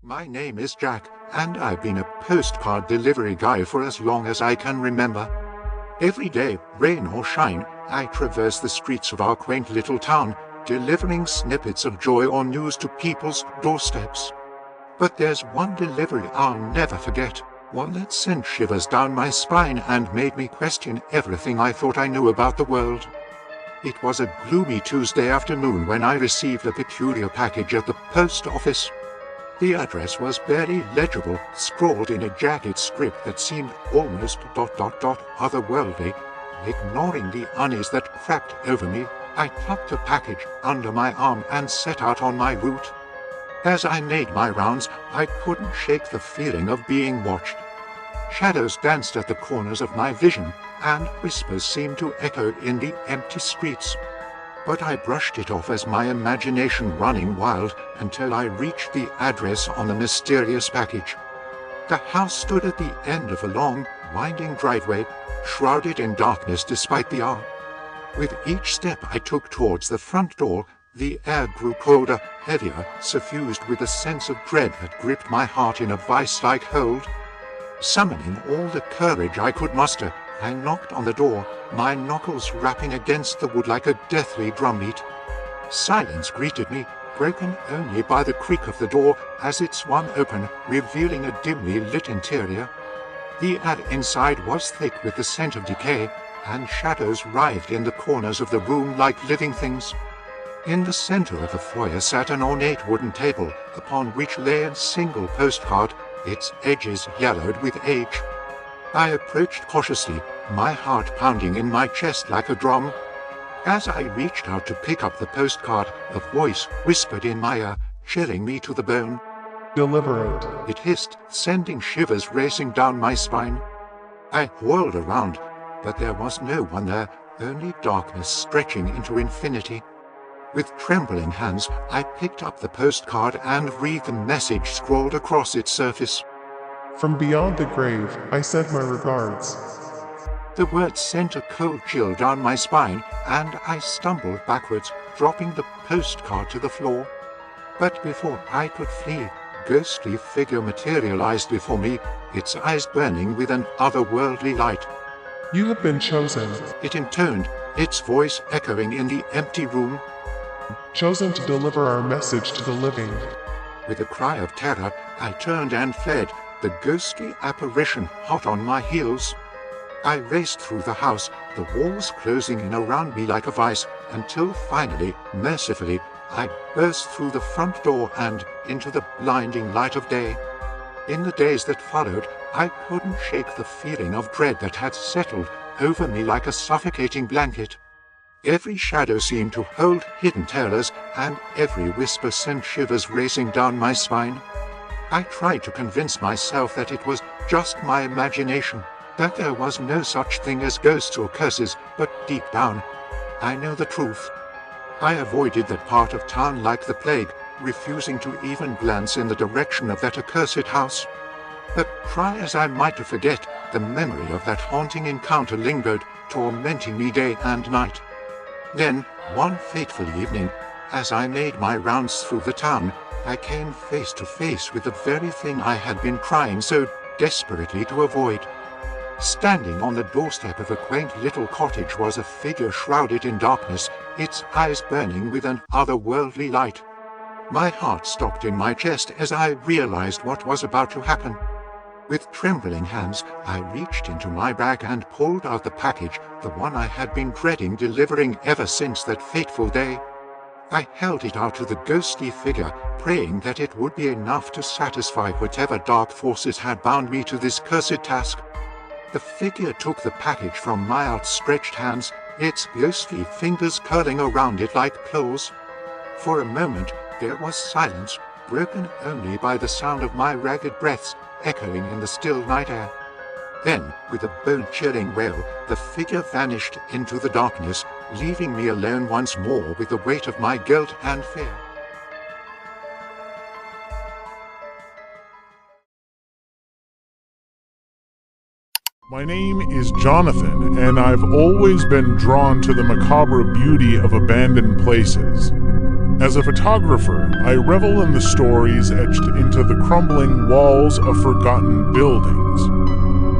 My name is Jack, and I've been a postcard delivery guy for as long as I can remember. Every day, rain or shine, I traverse the streets of our quaint little town, delivering snippets of joy or news to people's doorsteps. But there's one delivery I'll never forget, one that sent shivers down my spine and made me question everything I thought I knew about the world. It was a gloomy Tuesday afternoon when I received a peculiar package at the post office. The address was barely legible, scrawled in a jagged script that seemed almost ... otherworldly. Ignoring the unease that crept over me, I tucked the package under my arm and set out on my route. As I made my rounds, I couldn't shake the feeling of being watched. Shadows danced at the corners of my vision, and whispers seemed to echo in the empty streets. But I brushed it off as my imagination running wild until I reached the address on the mysterious package. The house stood at the end of a long, winding driveway, shrouded in darkness despite the hour. With each step I took towards the front door, the air grew colder, heavier, suffused with a sense of dread that gripped my heart in a vice-like hold. Summoning all the courage I could muster, I knocked on the door, my knuckles rapping against the wood like a deathly drumbeat. Silence greeted me, broken only by the creak of the door as it swung open, revealing a dimly lit interior. The air inside was thick with the scent of decay, and shadows writhed in the corners of the room like living things. In the center of the foyer sat an ornate wooden table, upon which lay a single postcard, its edges yellowed with age. I approached cautiously, my heart pounding in my chest like a drum. As I reached out to pick up the postcard, a voice whispered in my ear, chilling me to the bone. "Deliver it." It hissed, sending shivers racing down my spine. I whirled around, but there was no one there, only darkness stretching into infinity. With trembling hands, I picked up the postcard and read the message scrawled across its surface. "From beyond the grave, I send my regards." The words sent a cold chill down my spine, and I stumbled backwards, dropping the postcard to the floor. But before I could flee, a ghostly figure materialized before me, its eyes burning with an otherworldly light. "You have been chosen." It intoned, its voice echoing in the empty room. "Chosen to deliver our message to the living." With a cry of terror, I turned and fled, the ghostly apparition hot on my heels. I raced through the house, the walls closing in around me like a vice, until finally, mercifully, I burst through the front door and into the blinding light of day. In the days that followed, I couldn't shake the feeling of dread that had settled over me like a suffocating blanket. Every shadow seemed to hold hidden terrors, and every whisper sent shivers racing down my spine. I tried to convince myself that it was just my imagination, that there was no such thing as ghosts or curses, but deep down, I knew the truth. I avoided that part of town like the plague, refusing to even glance in the direction of that accursed house. But try as I might to forget, the memory of that haunting encounter lingered, tormenting me day and night. Then, one fateful evening, as I made my rounds through the town, I came face to face with the very thing I had been trying so desperately to avoid. Standing on the doorstep of a quaint little cottage was a figure shrouded in darkness, its eyes burning with an otherworldly light. My heart stopped in my chest as I realized what was about to happen. With trembling hands, I reached into my bag and pulled out the package, the one I had been dreading delivering ever since that fateful day. I held it out to the ghostly figure, praying that it would be enough to satisfy whatever dark forces had bound me to this cursed task. The figure took the package from my outstretched hands, its ghostly fingers curling around it like claws. For a moment, there was silence, broken only by the sound of my ragged breaths echoing in the still night air. Then, with a bone-chilling wail, the figure vanished into the darkness, leaving me alone once more with the weight of my guilt and fear. My name is Jonathan, and I've always been drawn to the macabre beauty of abandoned places. As a photographer, I revel in the stories etched into the crumbling walls of forgotten buildings.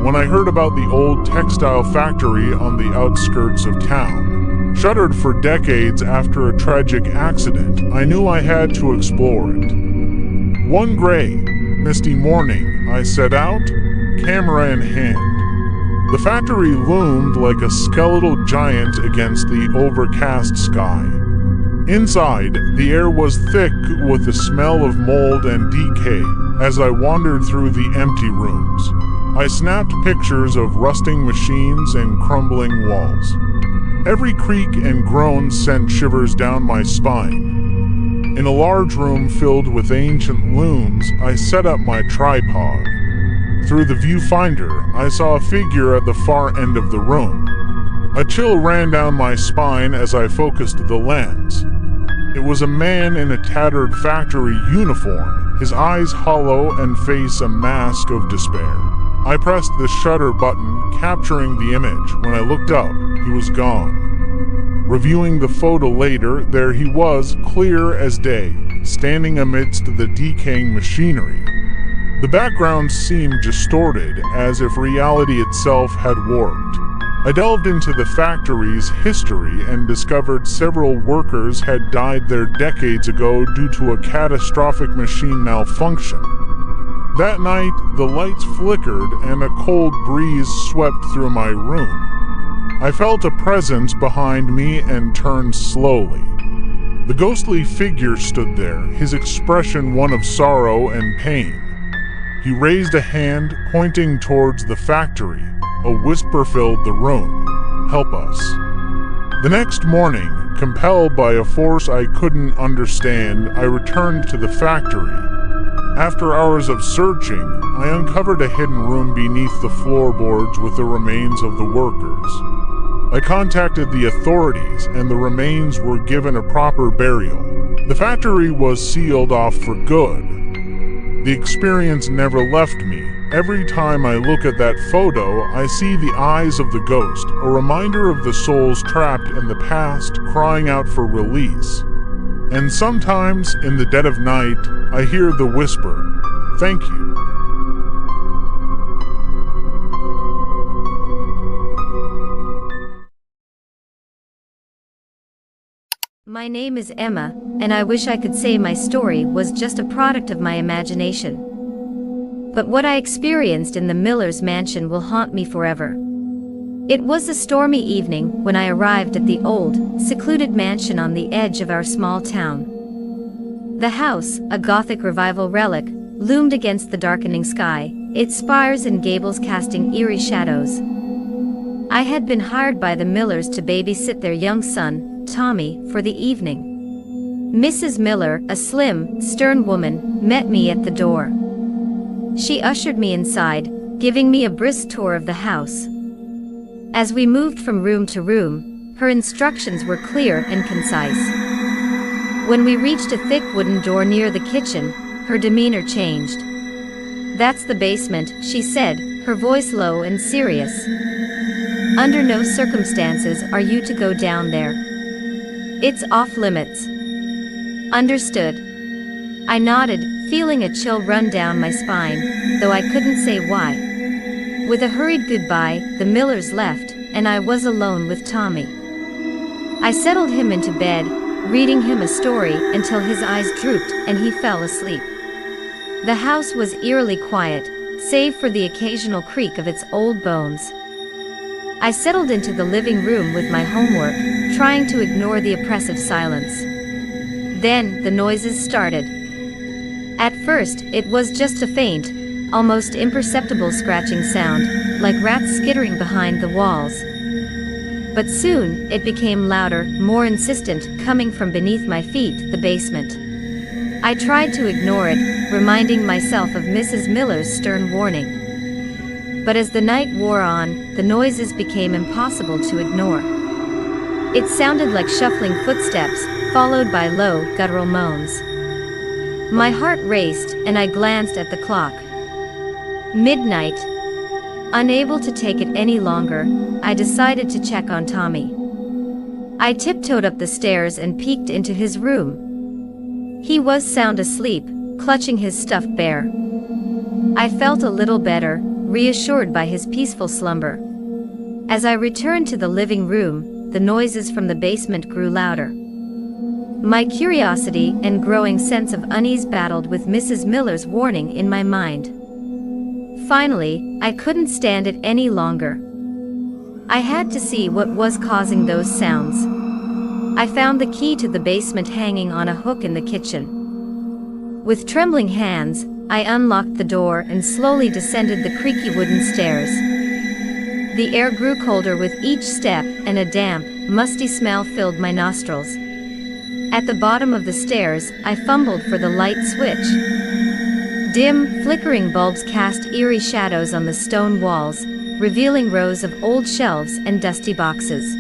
When I heard about the old textile factory on the outskirts of town, shuttered for decades after a tragic accident, I knew I had to explore it. One gray, misty morning, I set out, camera in hand. The factory loomed like a skeletal giant against the overcast sky. Inside, the air was thick with the smell of mold and decay as I wandered through the empty rooms. I snapped pictures of rusting machines and crumbling walls. Every creak and groan sent shivers down my spine. In a large room filled with ancient looms, I set up my tripod. Through the viewfinder, I saw a figure at the far end of the room. A chill ran down my spine as I focused the lens. It was a man in a tattered factory uniform, his eyes hollow and face a mask of despair. I pressed the shutter button, capturing the image. When I looked up, he was gone. Reviewing the photo later, there he was, clear as day, standing amidst the decaying machinery. The background seemed distorted, as if reality itself had warped. I delved into the factory's history and discovered several workers had died there decades ago due to a catastrophic machine malfunction. That night, the lights flickered and a cold breeze swept through my room. I felt a presence behind me and turned slowly. The ghostly figure stood there, his expression one of sorrow and pain. He raised a hand, pointing towards the factory. A whisper filled the room. "Help us." The next morning, compelled by a force I couldn't understand, I returned to the factory. After hours of searching, I uncovered a hidden room beneath the floorboards with the remains of the workers. I contacted the authorities, and the remains were given a proper burial. The factory was sealed off for good. The experience never left me. Every time I look at that photo, I see the eyes of the ghost, a reminder of the souls trapped in the past, crying out for release. And sometimes, in the dead of night, I hear the whisper, "Thank you." My name is Emma, and I wish I could say my story was just a product of my imagination. But what I experienced in the Miller's mansion will haunt me forever. It was a stormy evening when I arrived at the old, secluded mansion on the edge of our small town. The house, a Gothic revival relic, loomed against the darkening sky, its spires and gables casting eerie shadows. I had been hired by the Millers to babysit their young son, Tommy, for the evening. Mrs. Miller, a slim, stern woman, met me at the door. She ushered me inside, giving me a brisk tour of the house. As we moved from room to room, her instructions were clear and concise. When we reached a thick wooden door near the kitchen, her demeanor changed. "That's the basement," she said, her voice low and serious. "Under no circumstances are you to go down there. It's off limits." "Understood." I nodded, feeling a chill run down my spine, though I couldn't say why. With a hurried goodbye, the Millers left, and I was alone with Tommy. I settled him into bed, reading him a story until his eyes drooped and he fell asleep. The house was eerily quiet, save for the occasional creak of its old bones. I settled into the living room with my homework, trying to ignore the oppressive silence. Then, the noises started. At first, it was just a faint, almost imperceptible scratching sound, like rats skittering behind the walls. But soon, it became louder, more insistent, coming from beneath my feet, the basement. I tried to ignore it, reminding myself of Mrs. Miller's stern warning. But as the night wore on, the noises became impossible to ignore. It sounded like shuffling footsteps, followed by low, guttural moans. My heart raced, and I glanced at the clock. Midnight. Unable to take it any longer, I decided to check on Tommy. I tiptoed up the stairs and peeked into his room. He was sound asleep, clutching his stuffed bear. I felt a little better, reassured by his peaceful slumber. As I returned to the living room, the noises from the basement grew louder. My curiosity and growing sense of unease battled with Mrs. Miller's warning in my mind. Finally, I couldn't stand it any longer. I had to see what was causing those sounds. I found the key to the basement hanging on a hook in the kitchen. With trembling hands, I unlocked the door and slowly descended the creaky wooden stairs. The air grew colder with each step, and a damp, musty smell filled my nostrils. At the bottom of the stairs, I fumbled for the light switch. Dim, flickering bulbs cast eerie shadows on the stone walls, revealing rows of old shelves and dusty boxes.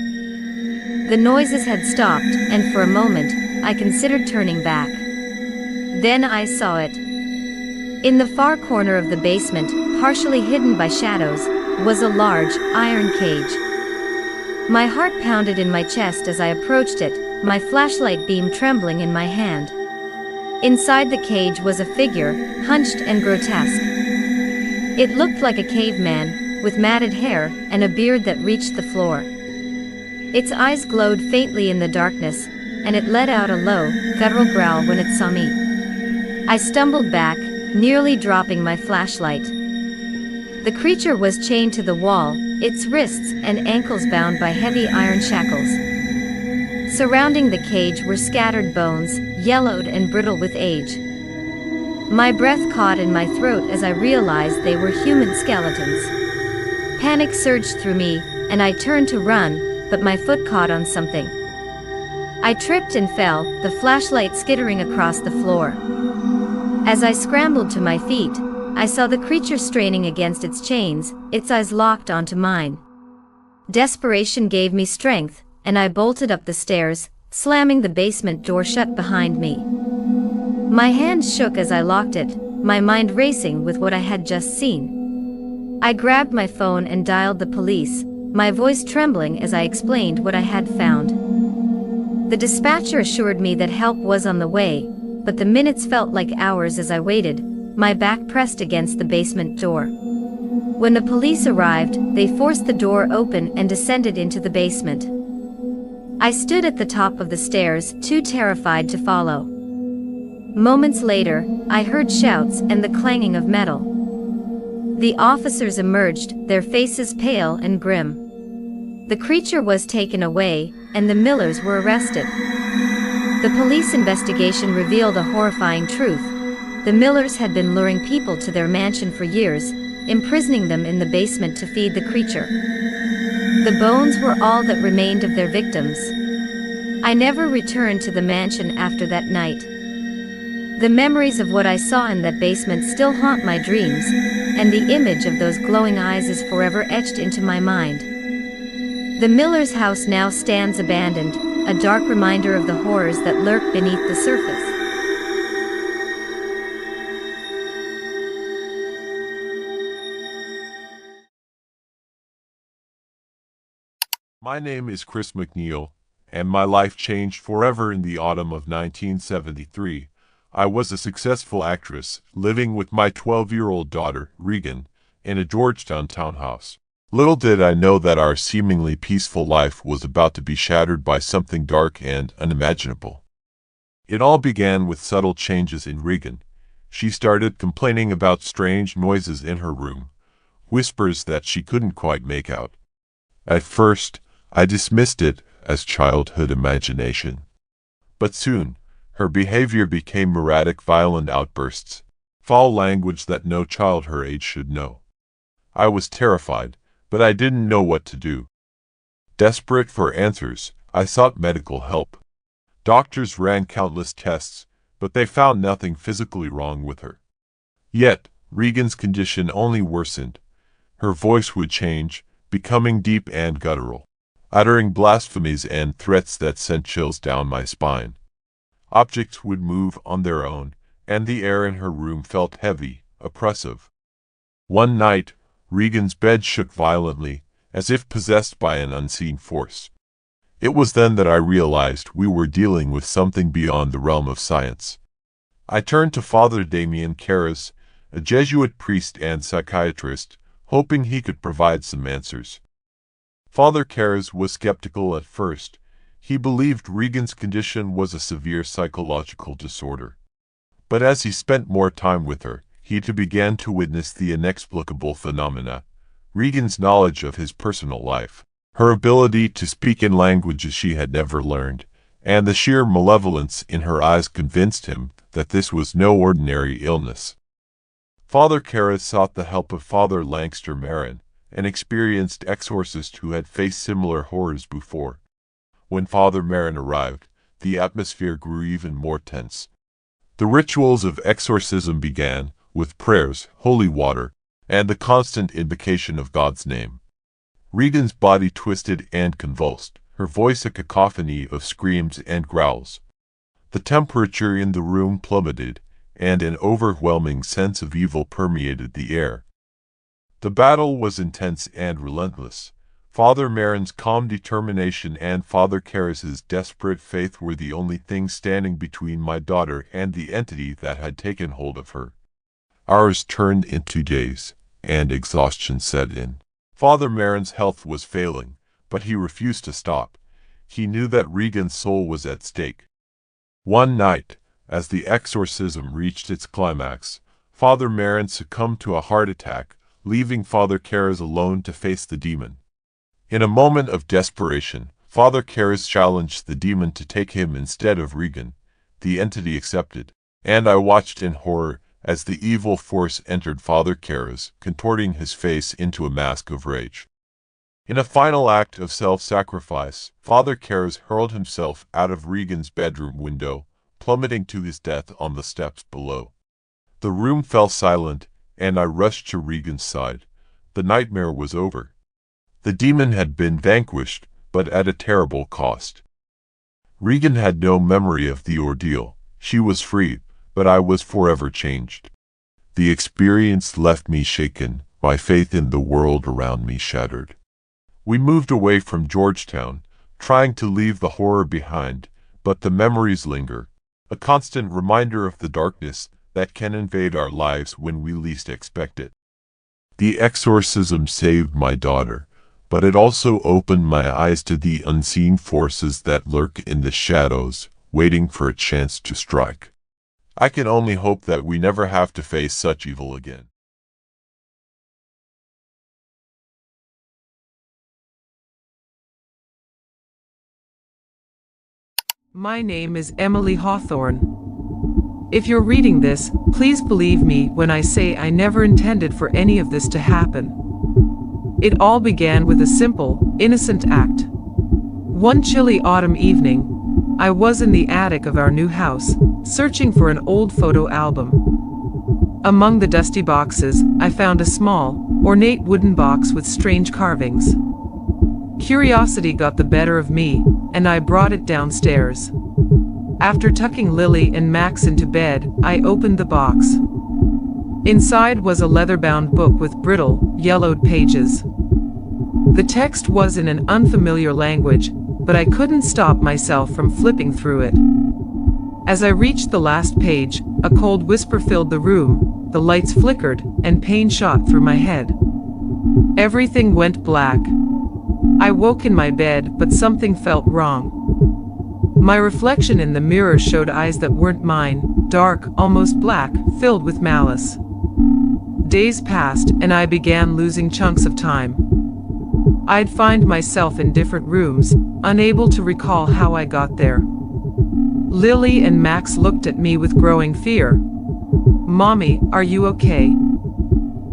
The noises had stopped, and for a moment, I considered turning back. Then I saw it. In the far corner of the basement, partially hidden by shadows, was a large, iron cage. My heart pounded in my chest as I approached it, my flashlight beam trembling in my hand. Inside the cage was a figure, hunched and grotesque. It looked like a caveman, with matted hair and a beard that reached the floor. Its eyes glowed faintly in the darkness, and it let out a low, guttural growl when it saw me. I stumbled back, nearly dropping my flashlight. The creature was chained to the wall, its wrists and ankles bound by heavy iron shackles. Surrounding the cage were scattered bones, yellowed and brittle with age. My breath caught in my throat as I realized they were human skeletons. Panic surged through me, and I turned to run, but my foot caught on something. I tripped and fell, the flashlight skittering across the floor. As I scrambled to my feet, I saw the creature straining against its chains, its eyes locked onto mine. Desperation gave me strength, and I bolted up the stairs, slamming the basement door shut behind me. My hands shook as I locked it, my mind racing with what I had just seen. I grabbed my phone and dialed the police, my voice trembling as I explained what I had found. The dispatcher assured me that help was on the way, but the minutes felt like hours as I waited, my back pressed against the basement door. When the police arrived, they forced the door open and descended into the basement. I stood at the top of the stairs, too terrified to follow. Moments later, I heard shouts and the clanging of metal. The officers emerged, their faces pale and grim. The creature was taken away, and the Millers were arrested. The police investigation revealed a horrifying truth. The Millers had been luring people to their mansion for years, imprisoning them in the basement to feed the creature. The bones were all that remained of their victims. I never returned to the mansion after that night. The memories of what I saw in that basement still haunt my dreams, and the image of those glowing eyes is forever etched into my mind. The Miller's house now stands abandoned, a dark reminder of the horrors that lurk beneath the surface. My name is Chris McNeil, and my life changed forever in the autumn of 1973. I was a successful actress, living with my 12-year-old daughter, Regan, in a Georgetown townhouse. Little did I know that our seemingly peaceful life was about to be shattered by something dark and unimaginable. It all began with subtle changes in Regan. She started complaining about strange noises in her room, whispers that she couldn't quite make out. At first, I dismissed it as childhood imagination. But soon, her behavior became erratic, violent outbursts, foul language that no child her age should know. I was terrified, but I didn't know what to do. Desperate for answers, I sought medical help. Doctors ran countless tests, but they found nothing physically wrong with her. Yet, Regan's condition only worsened. Her voice would change, becoming deep and guttural, uttering blasphemies and threats that sent chills down my spine. Objects would move on their own, and the air in her room felt heavy, oppressive. One night, Regan's bed shook violently, as if possessed by an unseen force. It was then that I realized we were dealing with something beyond the realm of science. I turned to Father Damien Karras, a Jesuit priest and psychiatrist, hoping he could provide some answers. Father Karras was skeptical at first. He believed Regan's condition was a severe psychological disorder. But as he spent more time with her, he too began to witness the inexplicable phenomena. Regan's knowledge of his personal life, her ability to speak in languages she had never learned, and the sheer malevolence in her eyes convinced him that this was no ordinary illness. Father Karras sought the help of Father Lancaster Marin, an experienced exorcist who had faced similar horrors before. When Father Marin arrived, the atmosphere grew even more tense. The rituals of exorcism began, with prayers, holy water, and the constant invocation of God's name. Regan's body twisted and convulsed, her voice a cacophony of screams and growls. The temperature in the room plummeted, and an overwhelming sense of evil permeated the air. The battle was intense and relentless. Father Marin's calm determination and Father Karras's desperate faith were the only things standing between my daughter and the entity that had taken hold of her. Hours turned into days, and exhaustion set in. Father Marin's health was failing, but he refused to stop. He knew that Regan's soul was at stake. One night, as the exorcism reached its climax, Father Marin succumbed to a heart attack, leaving Father Karras alone to face the demon. In a moment of desperation, Father Karras challenged the demon to take him instead of Regan. The entity accepted, and I watched in horror as the evil force entered Father Karras, contorting his face into a mask of rage. In a final act of self-sacrifice, Father Karras hurled himself out of Regan's bedroom window, plummeting to his death on the steps below. The room fell silent, and I rushed to Regan's side. The nightmare was over. The demon had been vanquished, but at a terrible cost. Regan had no memory of the ordeal. She was free, but I was forever changed. The experience left me shaken, my faith in the world around me shattered. We moved away from Georgetown, trying to leave the horror behind, but the memories linger, a constant reminder of the darkness that can invade our lives when we least expect it. The exorcism saved my daughter, but it also opened my eyes to the unseen forces that lurk in the shadows, waiting for a chance to strike. I can only hope that we never have to face such evil again. My name is Emily Hawthorne. If you're reading this, please believe me when I say I never intended for any of this to happen. It all began with a simple, innocent act. One chilly autumn evening, I was in the attic of our new house, searching for an old photo album. Among the dusty boxes, I found a small, ornate wooden box with strange carvings. Curiosity got the better of me, and I brought it downstairs. After tucking Lily and Max into bed, I opened the box. Inside was a leather-bound book with brittle, yellowed pages. The text was in an unfamiliar language, but I couldn't stop myself from flipping through it. As I reached the last page, a cold whisper filled the room, the lights flickered, and pain shot through my head. Everything went black. I woke in my bed, but something felt wrong. My reflection in the mirror showed eyes that weren't mine, dark, almost black, filled with malice. Days passed, and I began losing chunks of time. I'd find myself in different rooms, unable to recall how I got there. Lily and Max looked at me with growing fear. "Mommy, are you okay?"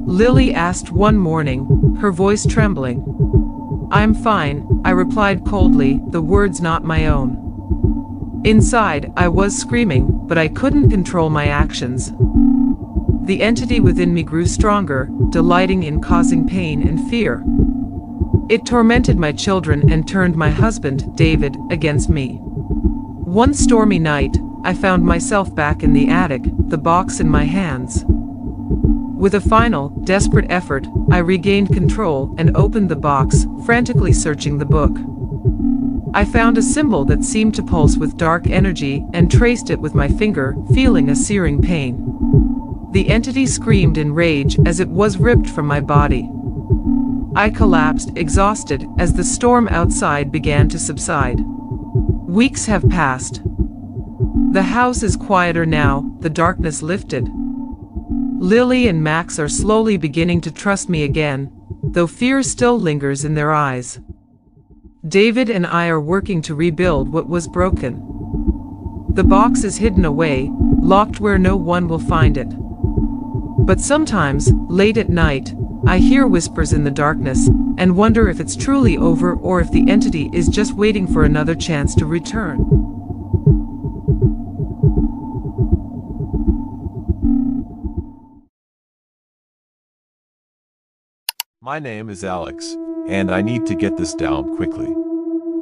Lily asked one morning, her voice trembling. "I'm fine," I replied coldly, the words not my own. Inside, I was screaming, but I couldn't control my actions. The entity within me grew stronger, delighting in causing pain and fear. It tormented my children and turned my husband, David, against me. One stormy night, I found myself back in the attic, the box in my hands. With a final, desperate effort, I regained control and opened the box, frantically searching the book. I found a symbol that seemed to pulse with dark energy and traced it with my finger, feeling a searing pain. The entity screamed in rage as it was ripped from my body. I collapsed, exhausted, as the storm outside began to subside. Weeks have passed. The house is quieter now, the darkness lifted. Lily and Max are slowly beginning to trust me again, though fear still lingers in their eyes. David and I are working to rebuild what was broken. The box is hidden away, locked where no one will find it. But sometimes, late at night, I hear whispers in the darkness and wonder if it's truly over or if the entity is just waiting for another chance to return. My name is Alex, and I need to get this down quickly.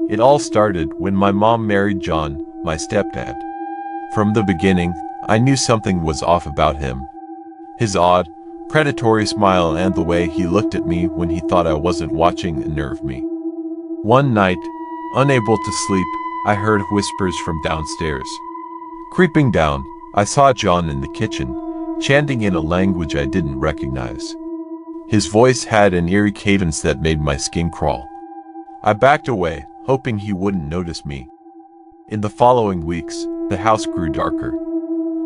It all started when my mom married John, my stepdad. From the beginning, I knew something was off about him. His odd, predatory smile and the way he looked at me when he thought I wasn't watching unnerved me. One night, unable to sleep, I heard whispers from downstairs. Creeping down, I saw John in the kitchen, chanting in a language I didn't recognize. His voice had an eerie cadence that made my skin crawl. I backed away, hoping he wouldn't notice me. In the following weeks, the house grew darker.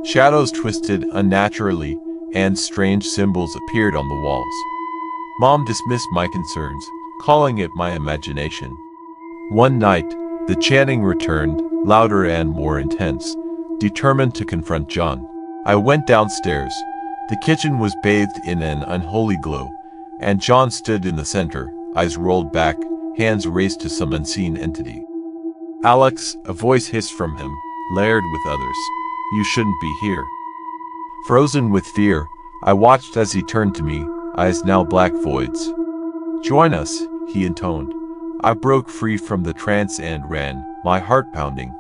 Shadows twisted unnaturally, and strange symbols appeared on the walls. Mom dismissed my concerns, calling it my imagination. One night, the chanting returned, louder and more intense. Determined to confront John, I went downstairs. The kitchen was bathed in an unholy glow, and John stood in the center, eyes rolled back, hands raised to some unseen entity. "Alex," a voice hissed from him, layered with others. "You shouldn't be here." Frozen with fear, I watched as he turned to me, eyes now black voids. "Join us," he intoned. I broke free from the trance and ran, my heart pounding.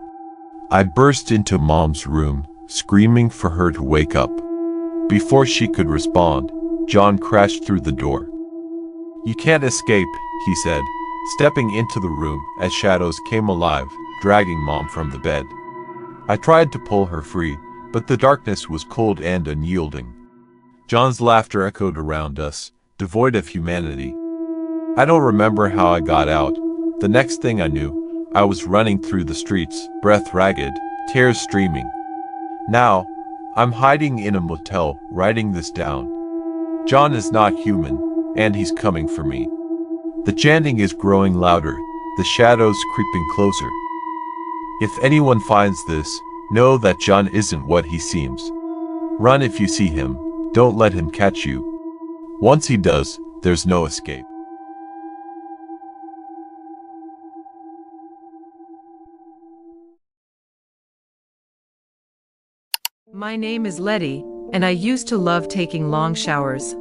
I burst into Mom's room, screaming for her to wake up. Before she could respond, John crashed through the door. "You can't escape," he said, stepping into the room as shadows came alive, dragging Mom from the bed. I tried to pull her free, but the darkness was cold and unyielding. John's laughter echoed around us, devoid of humanity. I don't remember how I got out. The next thing I knew, I was running through the streets, breath ragged, tears streaming. Now, I'm hiding in a motel, writing this down. John is not human, and he's coming for me. The chanting is growing louder, the shadows creeping closer. If anyone finds this, know that John isn't what he seems. Run if you see him, don't let him catch you. Once he does, there's no escape. My name is Letty, and I used to love taking long showers.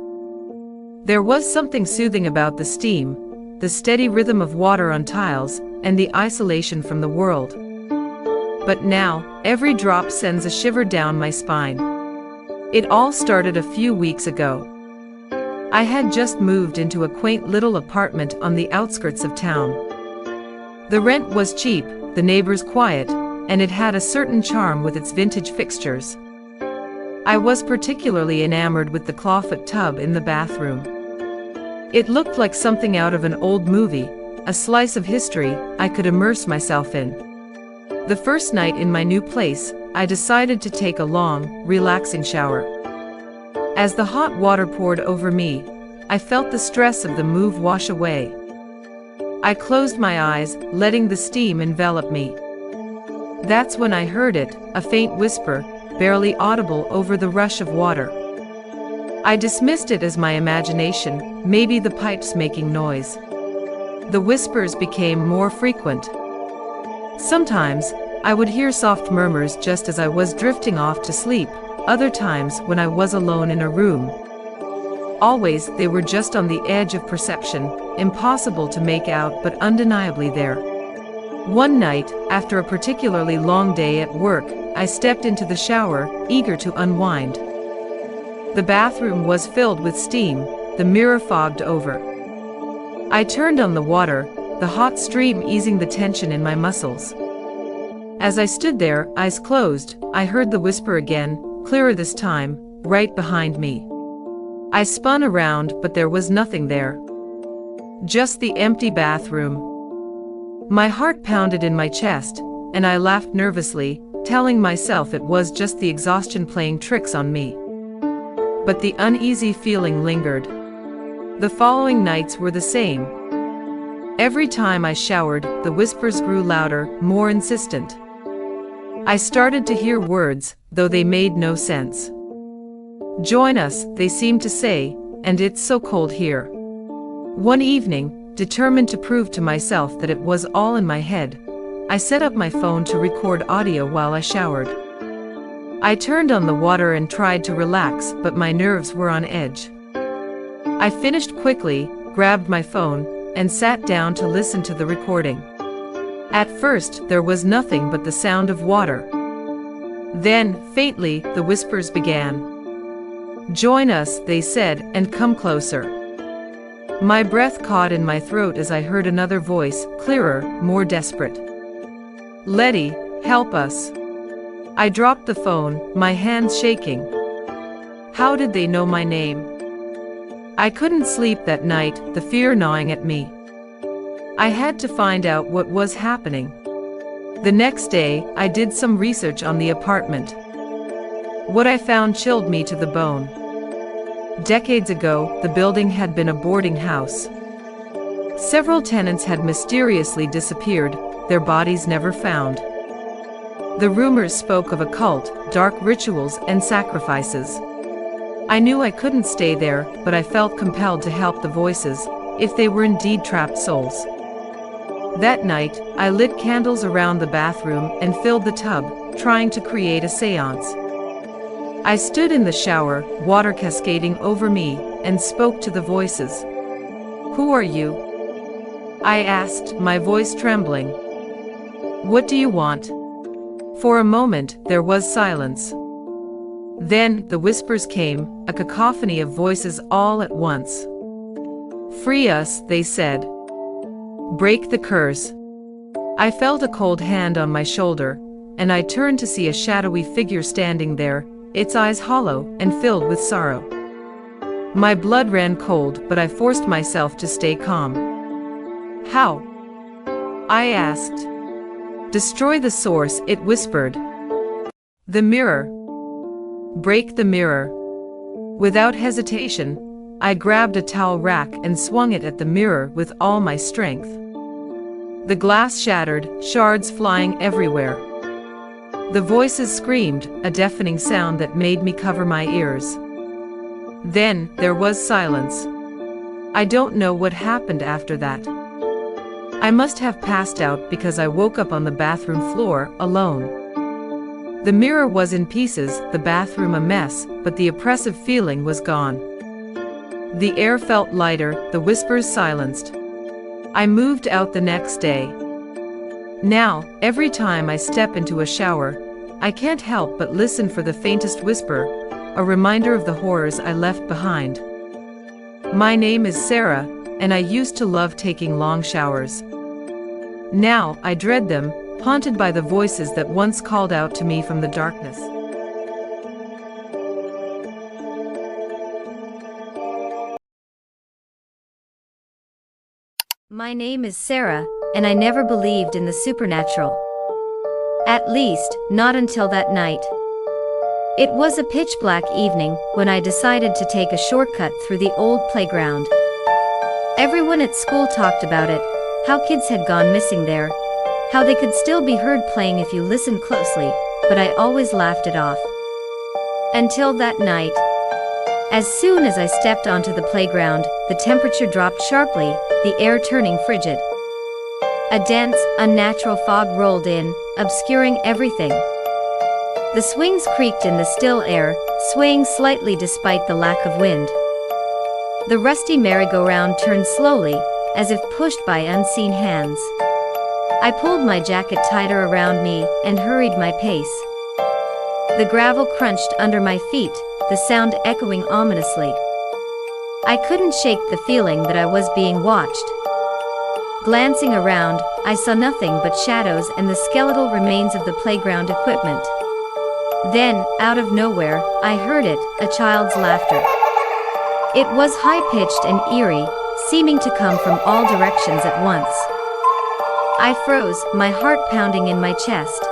There was something soothing about the steam, the steady rhythm of water on tiles, and the isolation from the world. But now, every drop sends a shiver down my spine. It all started a few weeks ago. I had just moved into a quaint little apartment on the outskirts of town. The rent was cheap, the neighbors quiet, and it had a certain charm with its vintage fixtures. I was particularly enamored with the clawfoot tub in the bathroom. It looked like something out of an old movie, a slice of history I could immerse myself in. The first night in my new place, I decided to take a long, relaxing shower. As the hot water poured over me, I felt the stress of the move wash away. I closed my eyes, letting the steam envelop me. That's when I heard it, a faint whisper, barely audible over the rush of water. I dismissed it as my imagination, maybe the pipes making noise. The whispers became more frequent. Sometimes, I would hear soft murmurs just as I was drifting off to sleep, other times when I was alone in a room. Always, they were just on the edge of perception, impossible to make out but undeniably there. One night, after a particularly long day at work, I stepped into the shower, eager to unwind. The bathroom was filled with steam, the mirror fogged over. I turned on the water, the hot stream easing the tension in my muscles. As I stood there, eyes closed, I heard the whisper again, clearer this time, right behind me. I spun around, but there was nothing there. Just the empty bathroom. My heart pounded in my chest, and I laughed nervously, telling myself it was just the exhaustion playing tricks on me. But the uneasy feeling lingered. The following nights were the same. Every time I showered, the whispers grew louder, more insistent. I started to hear words, though they made no sense. "Join us," they seemed to say, "and it's so cold here." One evening, determined to prove to myself that it was all in my head, I set up my phone to record audio while I showered. I turned on the water and tried to relax, but my nerves were on edge. I finished quickly, grabbed my phone, and sat down to listen to the recording. At first, there was nothing but the sound of water. Then, faintly, the whispers began. "Join us," they said, "and come closer." My breath caught in my throat as I heard another voice, clearer, more desperate. "Letty, help us." I dropped the phone, my hands shaking. How did they know my name? I couldn't sleep that night, the fear gnawing at me. I had to find out what was happening. The next day, I did some research on the apartment. What I found chilled me to the bone. Decades ago, the building had been a boarding house. Several tenants had mysteriously disappeared, their bodies never found. The rumors spoke of a cult, dark rituals, and sacrifices. I knew I couldn't stay there, but I felt compelled to help the voices, if they were indeed trapped souls. That night, I lit candles around the bathroom and filled the tub, trying to create a seance. I stood in the shower, water cascading over me, and spoke to the voices. "Who are you?" I asked, my voice trembling. "What do you want?" For a moment, there was silence. Then, the whispers came, a cacophony of voices all at once. "Free us," they said. "Break the curse." I felt a cold hand on my shoulder, and I turned to see a shadowy figure standing there, its eyes hollow and filled with sorrow. My blood ran cold, but I forced myself to stay calm. "How?" I asked. "Destroy the source," it whispered. "The mirror. Break the mirror." Without hesitation, I grabbed a towel rack and swung it at the mirror with all my strength. The glass shattered, shards flying everywhere. The voices screamed, a deafening sound that made me cover my ears. Then, there was silence. I don't know what happened after that. I must have passed out because I woke up on the bathroom floor, alone. The mirror was in pieces, the bathroom a mess, but the oppressive feeling was gone. The air felt lighter, the whispers silenced. I moved out the next day. Now, every time I step into a shower, I can't help but listen for the faintest whisper, a reminder of the horrors I left behind. My name is Sarah, and I used to love taking long showers. Now, I dread them, haunted by the voices that once called out to me from the darkness. My name is Sarah, and I never believed in the supernatural. At least, not until that night. It was a pitch-black evening when I decided to take a shortcut through the old playground. Everyone at school talked about it, how kids had gone missing there, how they could still be heard playing if you listened closely, but I always laughed it off. Until that night. As soon as I stepped onto the playground, the temperature dropped sharply, the air turning frigid. A dense, unnatural fog rolled in, obscuring everything. The swings creaked in the still air, swaying slightly despite the lack of wind. The rusty merry-go-round turned slowly, as if pushed by unseen hands. I pulled my jacket tighter around me and hurried my pace. The gravel crunched under my feet, the sound echoing ominously. I couldn't shake the feeling that I was being watched. Glancing around, I saw nothing but shadows and the skeletal remains of the playground equipment. Then, out of nowhere, I heard it, a child's laughter. It was high-pitched and eerie, seeming to come from all directions at once. I froze, my heart pounding in my chest.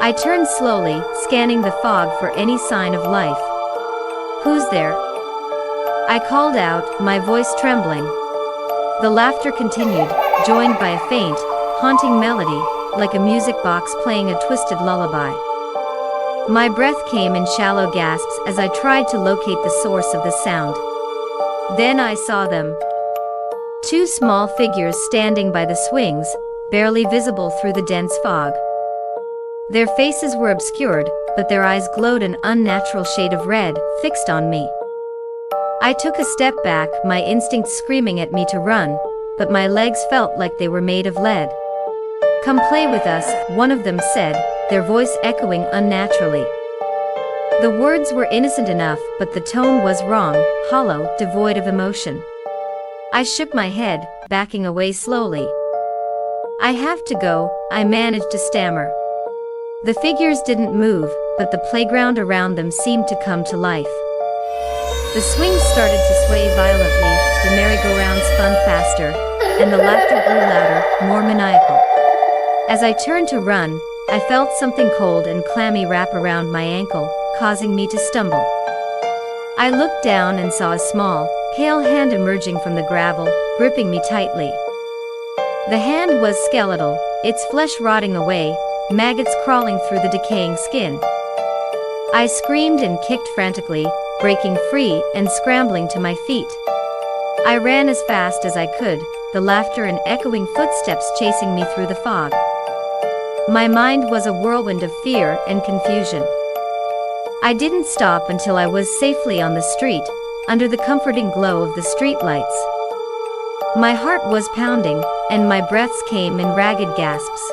I turned slowly, scanning the fog for any sign of life. "Who's there?" I called out, my voice trembling. The laughter continued, joined by a faint, haunting melody, like a music box playing a twisted lullaby. My breath came in shallow gasps as I tried to locate the source of the sound. Then I saw them. Two small figures standing by the swings, barely visible through the dense fog. Their faces were obscured, but their eyes glowed an unnatural shade of red, fixed on me. I took a step back, my instincts screaming at me to run, but my legs felt like they were made of lead. "Come play with us," one of them said, their voice echoing unnaturally. The words were innocent enough, but the tone was wrong, hollow, devoid of emotion. I shook my head, backing away slowly. "I have to go," I managed to stammer. The figures didn't move, but the playground around them seemed to come to life. The swings started to sway violently, the merry-go-rounds spun faster, and the laughter grew louder, more maniacal. As I turned to run, I felt something cold and clammy wrap around my ankle, causing me to stumble. I looked down and saw a small, pale hand emerging from the gravel, gripping me tightly. The hand was skeletal, its flesh rotting away, maggots crawling through the decaying skin. I screamed and kicked frantically, breaking free and scrambling to my feet. I ran as fast as I could, the laughter and echoing footsteps chasing me through the fog. My mind was a whirlwind of fear and confusion. I didn't stop until I was safely on the street, under the comforting glow of the streetlights. My heart was pounding, and my breaths came in ragged gasps.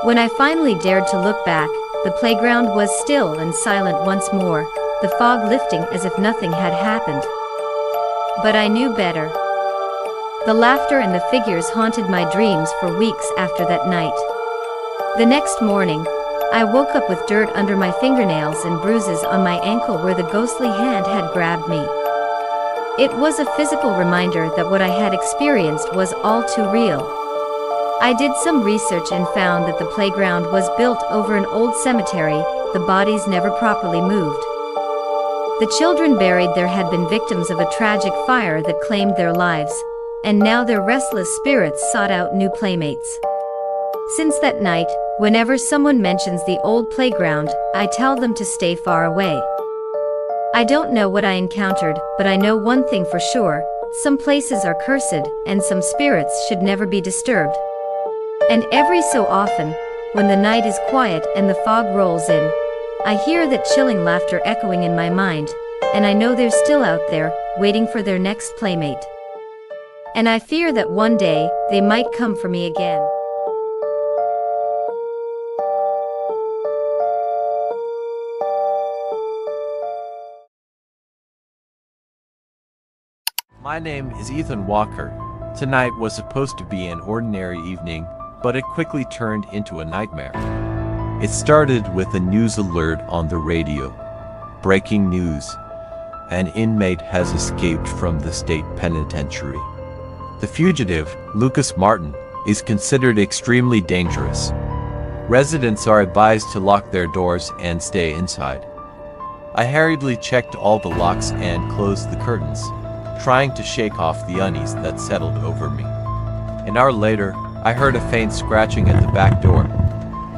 When I finally dared to look back, the playground was still and silent once more, the fog lifting as if nothing had happened. But I knew better. The laughter and the figures haunted my dreams for weeks after that night. The next morning, I woke up with dirt under my fingernails and bruises on my ankle where the ghostly hand had grabbed me. It was a physical reminder that what I had experienced was all too real. I did some research and found that the playground was built over an old cemetery, the bodies never properly moved. The children buried there had been victims of a tragic fire that claimed their lives, and now their restless spirits sought out new playmates. Since that night, whenever someone mentions the old playground, I tell them to stay far away. I don't know what I encountered, but I know one thing for sure: some places are cursed, and some spirits should never be disturbed. And every so often, when the night is quiet and the fog rolls in, I hear that chilling laughter echoing in my mind, and I know they're still out there, waiting for their next playmate. And I fear that one day, they might come for me again. My name is Ethan Walker. Tonight was supposed to be an ordinary evening, but it quickly turned into a nightmare. It started with a news alert on the radio. Breaking news. An inmate has escaped from the state penitentiary. The fugitive, Lucas Martin, is considered extremely dangerous. Residents are advised to lock their doors and stay inside. I hurriedly checked all the locks and closed the curtains, trying to shake off the unease that settled over me. An hour later, I heard a faint scratching at the back door.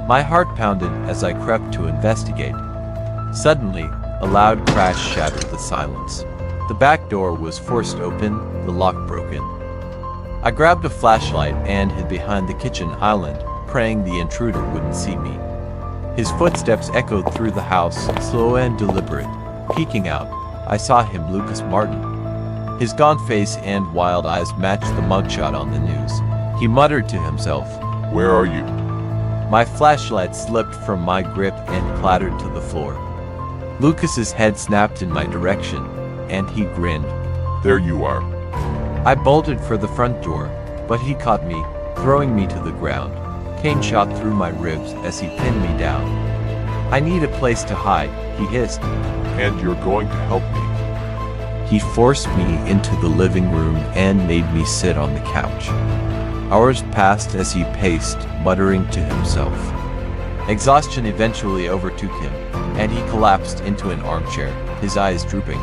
My heart pounded as I crept to investigate. Suddenly, a loud crash shattered the silence. The back door was forced open, the lock broken. I grabbed a flashlight and hid behind the kitchen island, praying the intruder wouldn't see me. His footsteps echoed through the house, slow and deliberate. Peeking out, I saw him, Lucas Martin. His gaunt face and wild eyes matched the mugshot on the news. He muttered to himself, Where are you? My flashlight slipped from my grip and clattered to the floor. Lucas's head snapped in my direction, and he grinned. There you are. I bolted for the front door, but he caught me, throwing me to the ground. Pain shot through my ribs as he pinned me down. "I need a place to hide," he hissed. And you're going to help me. He forced me into the living room and made me sit on the couch. Hours passed as he paced, muttering to himself. Exhaustion eventually overtook him, and he collapsed into an armchair, his eyes drooping.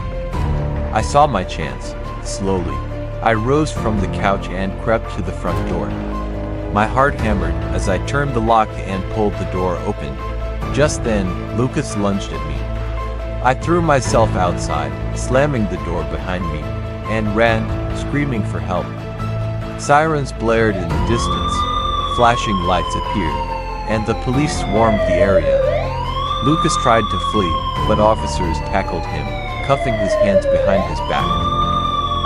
I saw my chance. Slowly, I rose from the couch and crept to the front door. My heart hammered as I turned the lock and pulled the door open. Just then, Lucas lunged at me. I threw myself outside, slamming the door behind me, and ran, screaming for help. Sirens blared in the distance, flashing lights appeared, and the police swarmed the area. Lucas tried to flee, but officers tackled him, cuffing his hands behind his back.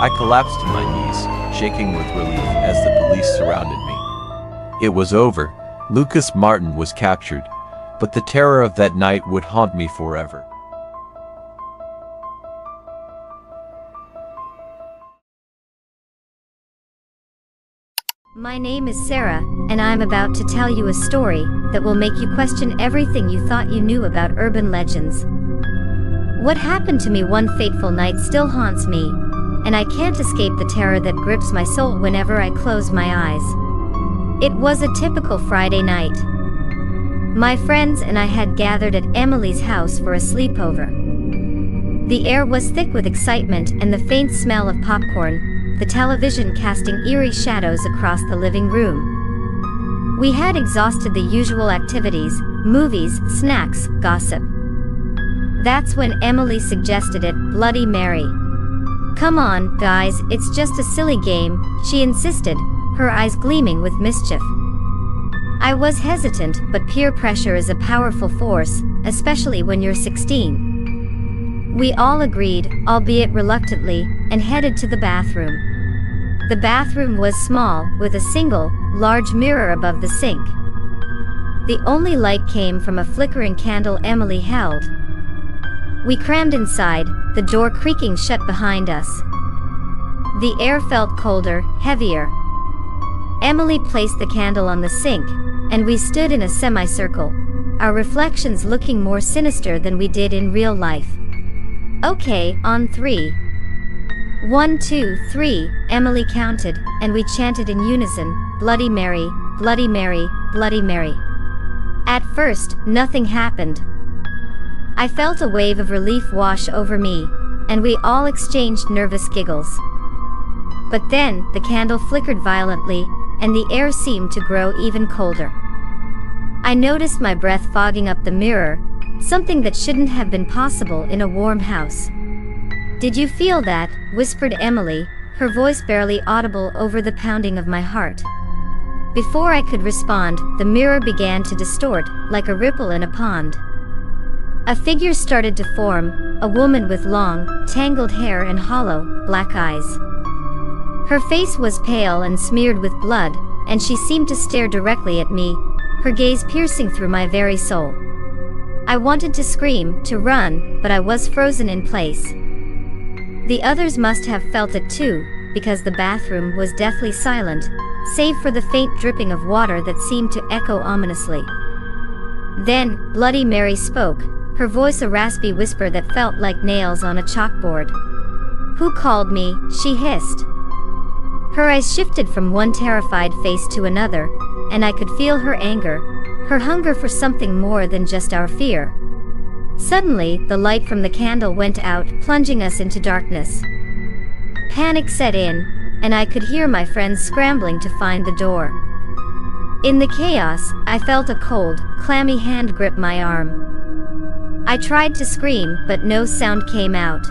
I collapsed to my knees, shaking with relief as the police surrounded me. It was over. Lucas Martin was captured, but the terror of that night would haunt me forever. My name is Sarah, and I'm about to tell you a story that will make you question everything you thought you knew about urban legends. What happened to me one fateful night still haunts me, and I can't escape the terror that grips my soul whenever I close my eyes. It was a typical Friday night. My friends and I had gathered at Emily's house for a sleepover. The air was thick with excitement and the faint smell of popcorn, the television casting eerie shadows across the living room. We had exhausted the usual activities, movies, snacks, gossip. That's when Emily suggested it, Bloody Mary. "Come on, guys, it's just a silly game," she insisted, her eyes gleaming with mischief. I was hesitant, but peer pressure is a powerful force, especially when you're 16. We all agreed, albeit reluctantly, and headed to the bathroom. The bathroom was small, with a single, large mirror above the sink. The only light came from a flickering candle Emily held. We crammed inside, the door creaking shut behind us. The air felt colder, heavier. Emily placed the candle on the sink, and we stood in a semicircle, our reflections looking more sinister than we did in real life. "Okay, on 3. 1, 2, 3, Emily counted, and we chanted in unison, "Bloody Mary, Bloody Mary, Bloody Mary." At first, nothing happened. I felt a wave of relief wash over me, and we all exchanged nervous giggles. But then, the candle flickered violently, and the air seemed to grow even colder. I noticed my breath fogging up the mirror, something that shouldn't have been possible in a warm house. "Did you feel that?" whispered Emily, her voice barely audible over the pounding of my heart. Before I could respond, the mirror began to distort, like a ripple in a pond. A figure started to form, a woman with long, tangled hair and hollow, black eyes. Her face was pale and smeared with blood, and she seemed to stare directly at me, her gaze piercing through my very soul. I wanted to scream, to run, but I was frozen in place. The others must have felt it too, because the bathroom was deathly silent, save for the faint dripping of water that seemed to echo ominously. Then, Bloody Mary spoke, her voice a raspy whisper that felt like nails on a chalkboard. "Who called me?" she hissed. Her eyes shifted from one terrified face to another, and I could feel her anger, her hunger for something more than just our fear. Suddenly, the light from the candle went out, plunging us into darkness. Panic set in, and I could hear my friends scrambling to find the door. In the chaos, I felt a cold, clammy hand grip my arm. I tried to scream, but no sound came out.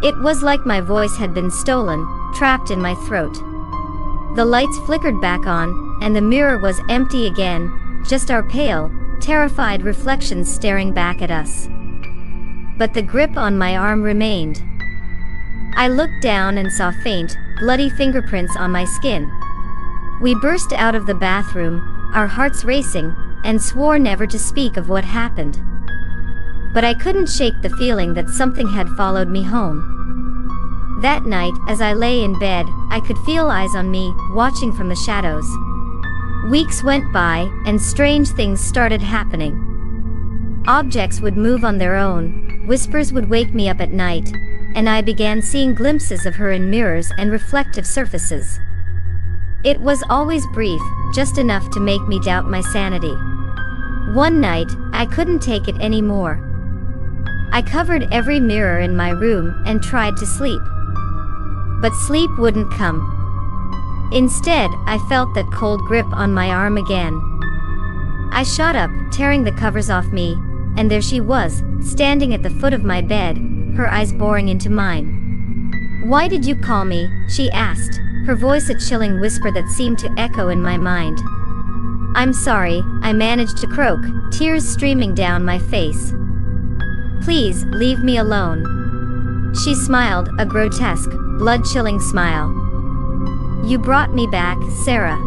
It was like my voice had been stolen, trapped in my throat. The lights flickered back on, and the mirror was empty again, just our pale, terrified reflections staring back at us. But the grip on my arm remained. I looked down and saw faint, bloody fingerprints on my skin. We burst out of the bathroom, our hearts racing, and swore never to speak of what happened. But I couldn't shake the feeling that something had followed me home. That night, as I lay in bed, I could feel eyes on me, watching from the shadows. Weeks went by, and strange things started happening. Objects would move on their own, whispers would wake me up at night, and I began seeing glimpses of her in mirrors and reflective surfaces. It was always brief, just enough to make me doubt my sanity. One night, I couldn't take it anymore. I covered every mirror in my room and tried to sleep. But sleep wouldn't come. Instead, I felt that cold grip on my arm again. I shot up, tearing the covers off me, and there she was, standing at the foot of my bed, her eyes boring into mine. "Why did you call me?" she asked, her voice a chilling whisper that seemed to echo in my mind. "I'm sorry," I managed to croak, tears streaming down my face. "Please, leave me alone." She smiled, a grotesque, blood-chilling smile. "You brought me back, Sarah.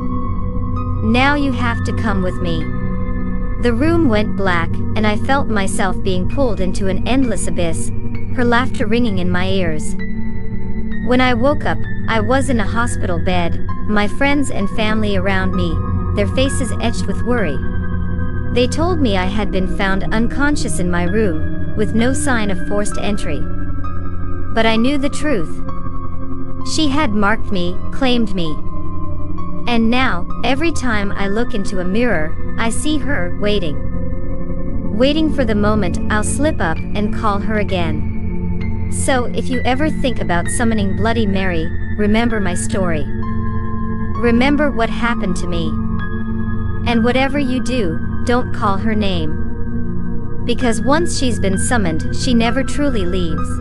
Now you have to come with me." The room went black, and I felt myself being pulled into an endless abyss, her laughter ringing in my ears. When I woke up, I was in a hospital bed, my friends and family around me, their faces etched with worry. They told me I had been found unconscious in my room, with no sign of forced entry. But I knew the truth. She had marked me, claimed me. And now, every time I look into a mirror, I see her, waiting. Waiting for the moment I'll slip up and call her again. So, if you ever think about summoning Bloody Mary, remember my story. Remember what happened to me. And whatever you do, don't call her name. Because once she's been summoned, she never truly leaves.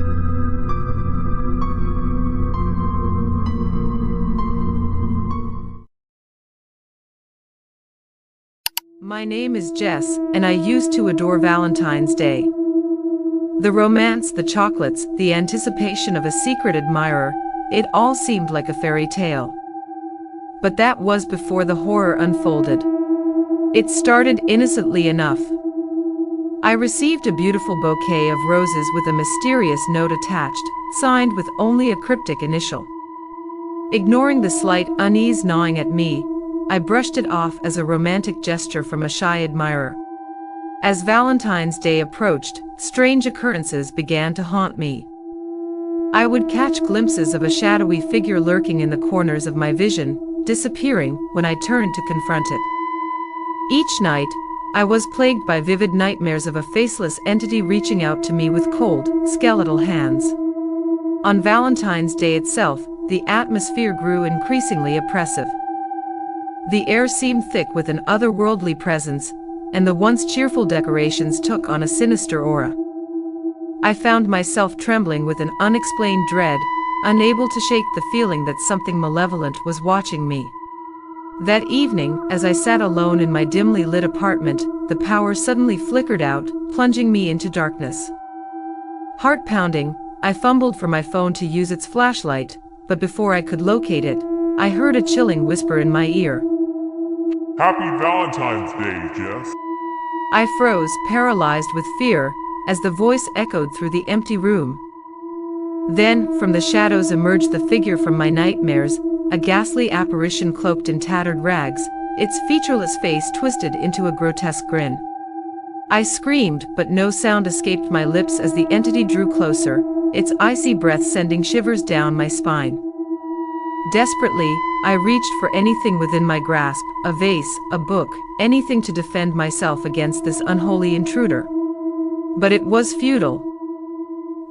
My name is Jess, and I used to adore Valentine's Day. The romance, the chocolates, the anticipation of a secret admirer, it all seemed like a fairy tale. But that was before the horror unfolded. It started innocently enough. I received a beautiful bouquet of roses with a mysterious note attached, signed with only a cryptic initial. Ignoring the slight unease gnawing at me, I brushed it off as a romantic gesture from a shy admirer. As Valentine's Day approached, strange occurrences began to haunt me. I would catch glimpses of a shadowy figure lurking in the corners of my vision, disappearing when I turned to confront it. Each night, I was plagued by vivid nightmares of a faceless entity reaching out to me with cold, skeletal hands. On Valentine's Day itself, the atmosphere grew increasingly oppressive. The air seemed thick with an otherworldly presence, and the once cheerful decorations took on a sinister aura. I found myself trembling with an unexplained dread, unable to shake the feeling that something malevolent was watching me. That evening, as I sat alone in my dimly lit apartment, the power suddenly flickered out, plunging me into darkness. Heart pounding, I fumbled for my phone to use its flashlight, but before I could locate it, I heard a chilling whisper in my ear. Happy Valentine's Day, Jess. I froze, paralyzed with fear, as the voice echoed through the empty room. Then, from the shadows emerged the figure from my nightmares, a ghastly apparition cloaked in tattered rags, its featureless face twisted into a grotesque grin. I screamed, but no sound escaped my lips as the entity drew closer, its icy breath sending shivers down my spine. Desperately, I reached for anything within my grasp, a vase, a book, anything to defend myself against this unholy intruder. But it was futile.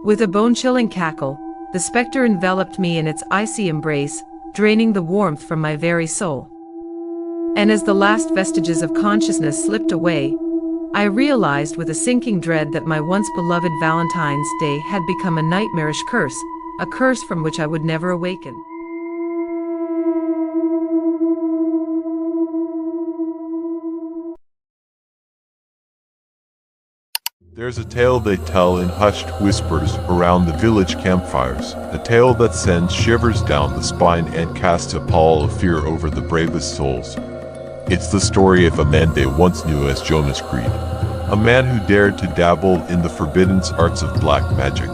With a bone-chilling cackle, the specter enveloped me in its icy embrace, draining the warmth from my very soul. And as the last vestiges of consciousness slipped away, I realized with a sinking dread that my once beloved Valentine's Day had become a nightmarish curse, a curse from which I would never awaken. There's a tale they tell in hushed whispers around the village campfires, a tale that sends shivers down the spine and casts a pall of fear over the bravest souls. It's the story of a man they once knew as Jonas Creed, a man who dared to dabble in the forbidden arts of black magic.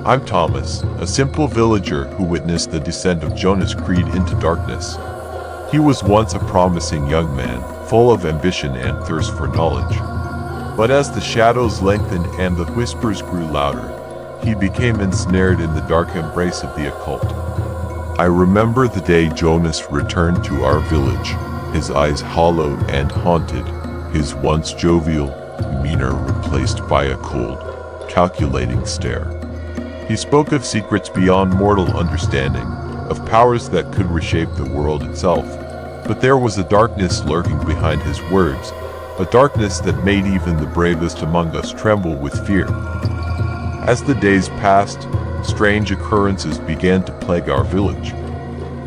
I'm Thomas, a simple villager who witnessed the descent of Jonas Creed into darkness. He was once a promising young man, full of ambition and thirst for knowledge. But as the shadows lengthened and the whispers grew louder, he became ensnared in the dark embrace of the occult. I remember the day Jonas returned to our village, his eyes hollow and haunted, his once jovial demeanor replaced by a cold, calculating stare. He spoke of secrets beyond mortal understanding, of powers that could reshape the world itself. But there was a darkness lurking behind his words, a darkness that made even the bravest among us tremble with fear. As the days passed, strange occurrences began to plague our village.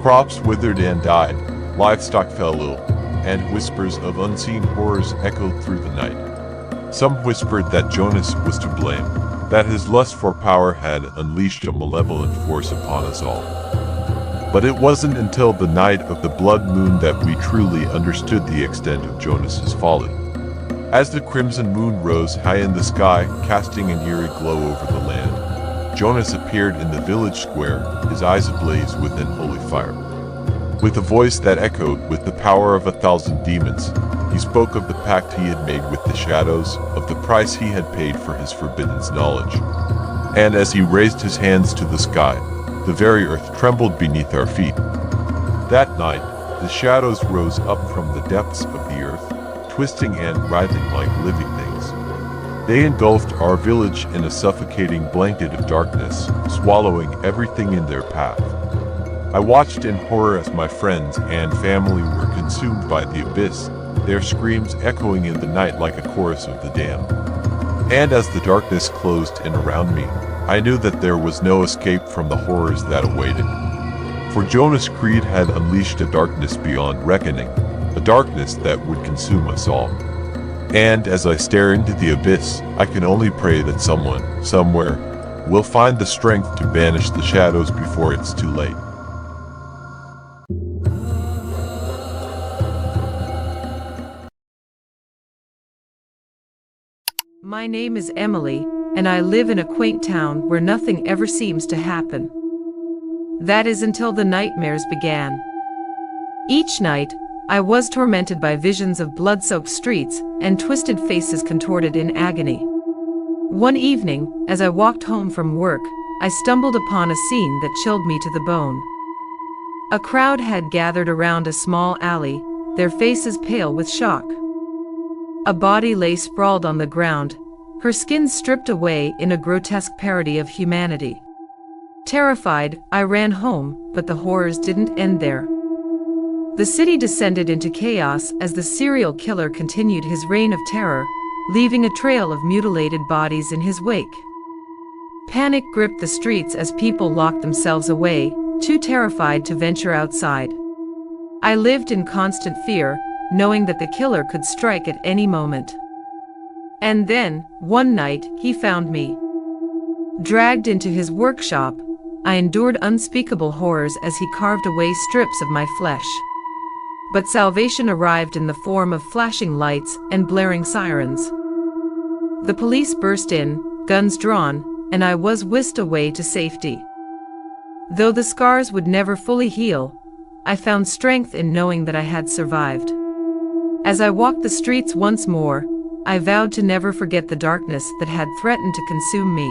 Crops withered and died, livestock fell ill, and whispers of unseen horrors echoed through the night. Some whispered that Jonas was to blame, that his lust for power had unleashed a malevolent force upon us all. But it wasn't until the night of the blood moon that we truly understood the extent of Jonas's folly. As the crimson moon rose high in the sky, casting an eerie glow over the land, Jonas appeared in the village square, his eyes ablaze with an holy fire. With a voice that echoed with the power of 1,000 demons, he spoke of the pact he had made with the shadows, of the price he had paid for his forbidden knowledge. And as he raised his hands to the sky, the very earth trembled beneath our feet. That night, the shadows rose up from the depths of the earth, twisting and writhing like living things. They engulfed our village in a suffocating blanket of darkness, swallowing everything in their path. I watched in horror as my friends and family were consumed by the abyss, their screams echoing in the night like a chorus of the damned. And as the darkness closed in around me, I knew that there was no escape from the horrors that awaited. For Jonas Creed had unleashed a darkness beyond reckoning, a darkness that would consume us all. And as I stare into the abyss, I can only pray that someone, somewhere, will find the strength to banish the shadows before it's too late. My name is Emily, and I live in a quaint town where nothing ever seems to happen. That is until the nightmares began. Each night, I was tormented by visions of blood-soaked streets and twisted faces contorted in agony. One evening, as I walked home from work, I stumbled upon a scene that chilled me to the bone. A crowd had gathered around a small alley, their faces pale with shock. A body lay sprawled on the ground, her skin stripped away in a grotesque parody of humanity. Terrified, I ran home, but the horrors didn't end there. The city descended into chaos as the serial killer continued his reign of terror, leaving a trail of mutilated bodies in his wake. Panic gripped the streets as people locked themselves away, too terrified to venture outside. I lived in constant fear, knowing that the killer could strike at any moment. And then, one night, he found me. Dragged into his workshop, I endured unspeakable horrors as he carved away strips of my flesh. But salvation arrived in the form of flashing lights and blaring sirens. The police burst in, guns drawn, and I was whisked away to safety. Though the scars would never fully heal, I found strength in knowing that I had survived. As I walked the streets once more, I vowed to never forget the darkness that had threatened to consume me.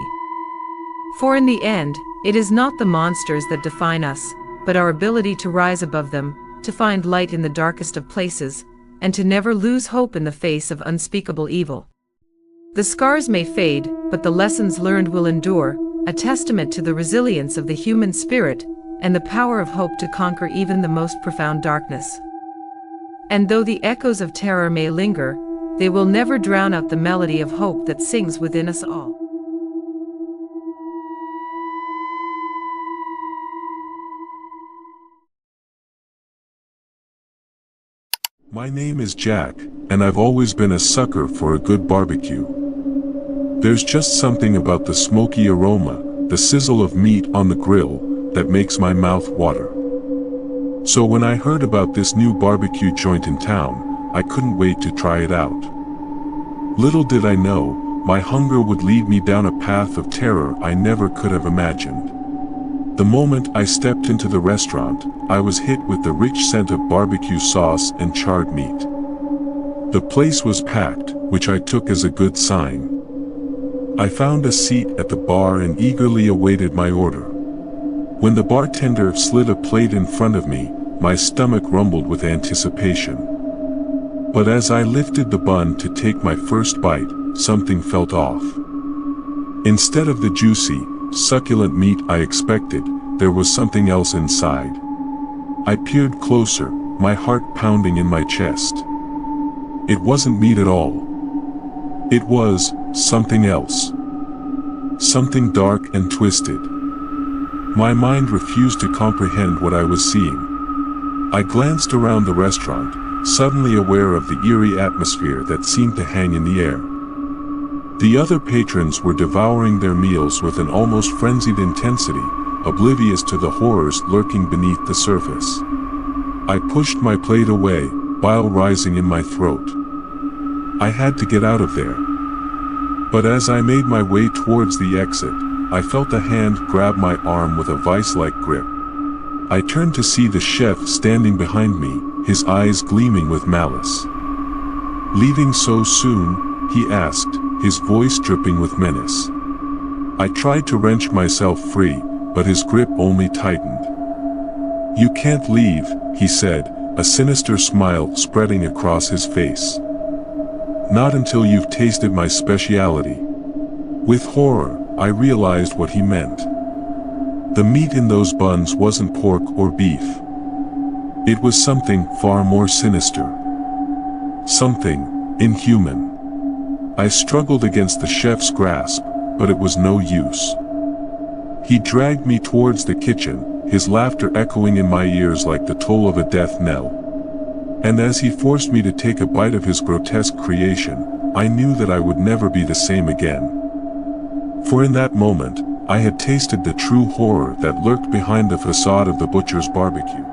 For in the end, it is not the monsters that define us, but our ability to rise above them, to find light in the darkest of places, and to never lose hope in the face of unspeakable evil. The scars may fade, but the lessons learned will endure, a testament to the resilience of the human spirit, and the power of hope to conquer even the most profound darkness. And though the echoes of terror may linger, they will never drown out the melody of hope that sings within us all. My name is Jack, and I've always been a sucker for a good barbecue. There's just something about the smoky aroma, the sizzle of meat on the grill, that makes my mouth water. So when I heard about this new barbecue joint in town, I couldn't wait to try it out. Little did I know, my hunger would lead me down a path of terror I never could have imagined. The moment I stepped into the restaurant, I was hit with the rich scent of barbecue sauce and charred meat. The place was packed, which I took as a good sign. I found a seat at the bar and eagerly awaited my order. When the bartender slid a plate in front of me, my stomach rumbled with anticipation. But as I lifted the bun to take my first bite, something felt off. Instead of the juicy, succulent meat I expected, there was something else inside. I peered closer, my heart pounding in my chest. It wasn't meat at all. It was something else. Something dark and twisted. My mind refused to comprehend what I was seeing. I glanced around the restaurant, suddenly aware of the eerie atmosphere that seemed to hang in the air. The other patrons were devouring their meals with an almost frenzied intensity, oblivious to the horrors lurking beneath the surface. I pushed my plate away, bile rising in my throat. I had to get out of there. But as I made my way towards the exit, I felt a hand grab my arm with a vice-like grip. I turned to see the chef standing behind me, his eyes gleaming with malice. "Leaving so soon?" he asked, his voice dripping with menace. I tried to wrench myself free, but his grip only tightened. "You can't leave," he said, a sinister smile spreading across his face. "Not until you've tasted my speciality." With horror, I realized what he meant. The meat in those buns wasn't pork or beef. It was something far more sinister. Something inhuman. I struggled against the chef's grasp, but it was no use. He dragged me towards the kitchen, his laughter echoing in my ears like the toll of a death knell. And as he forced me to take a bite of his grotesque creation, I knew that I would never be the same again. For in that moment, I had tasted the true horror that lurked behind the facade of the butcher's barbecue.